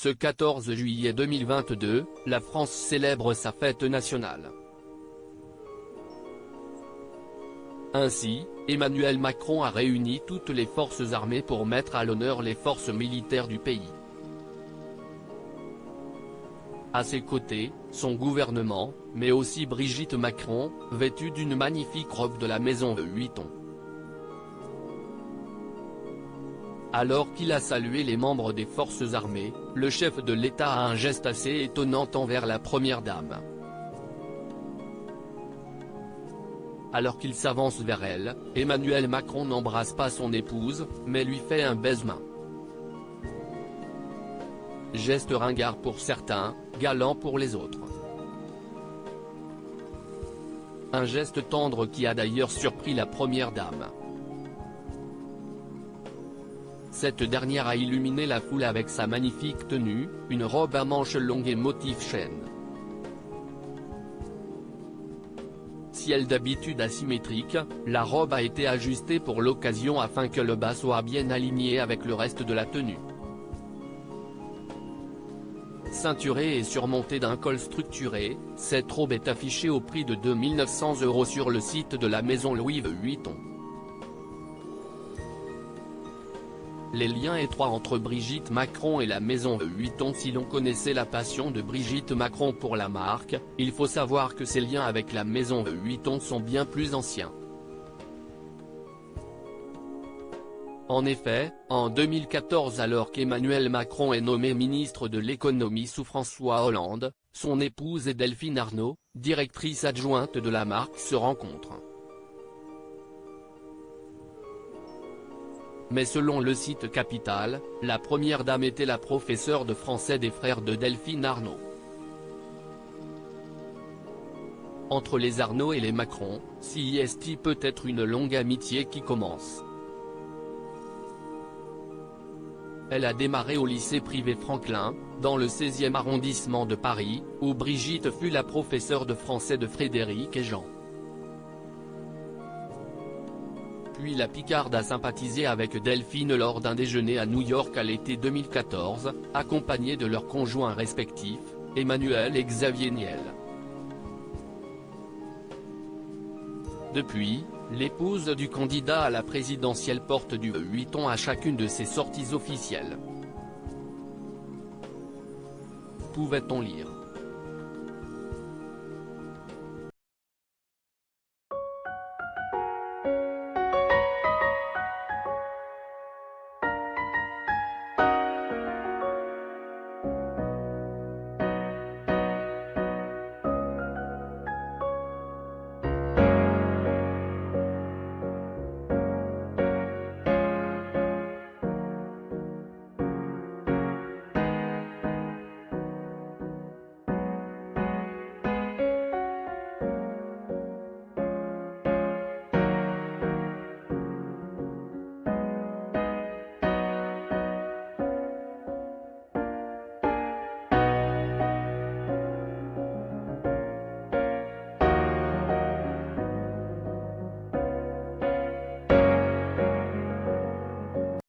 Ce 14 juillet 2022, la France célèbre sa fête nationale. Ainsi, Emmanuel Macron a réuni toutes les forces armées pour mettre à l'honneur les forces militaires du pays. À ses côtés, son gouvernement, mais aussi Brigitte Macron, vêtue d'une magnifique robe de la maison Vuitton. Alors qu'il a salué les membres des forces armées, le chef de l'État a un geste assez étonnant envers la première dame. Alors qu'il s'avance vers elle, Emmanuel Macron n'embrasse pas son épouse, mais lui fait un baise-main. Geste ringard pour certains, galant pour les autres. Un geste tendre qui a d'ailleurs surpris la première dame. Cette dernière a illuminé la foule avec sa magnifique tenue, une robe à manches longues et motif chêne. Ciel d'habitude asymétrique, la robe a été ajustée pour l'occasion afin que le bas soit bien aligné avec le reste de la tenue. Ceinturée et surmontée d'un col structuré, cette robe est affichée au prix de 2 900 € sur le site de la maison Louis Vuitton. Les liens étroits entre Brigitte Macron et la maison Vuitton. Si l'on connaissait la passion de Brigitte Macron pour la marque, il faut savoir que ses liens avec la maison Vuitton sont bien plus anciens. En effet, en 2014 alors qu'Emmanuel Macron est nommé ministre de l'économie sous François Hollande, son épouse et Delphine Arnault, directrice adjointe de la marque se rencontrent. Mais selon le site Capital, la première dame était la professeure de français des frères de Delphine Arnault. Entre les Arnault et les Macron, CIST peut être une longue amitié qui commence. Elle a démarré au lycée privé Franklin, dans le 16e arrondissement de Paris, où Brigitte fut la professeure de français de Frédéric et Jean. Puis la Picarde a sympathisé avec Delphine lors d'un déjeuner à New York à l'été 2014, accompagnée de leurs conjoints respectifs, Emmanuel et Xavier Niel. Depuis, l'épouse du candidat à la présidentielle porte du Vuitton à chacune de ses sorties officielles. Pouvait-on lire ?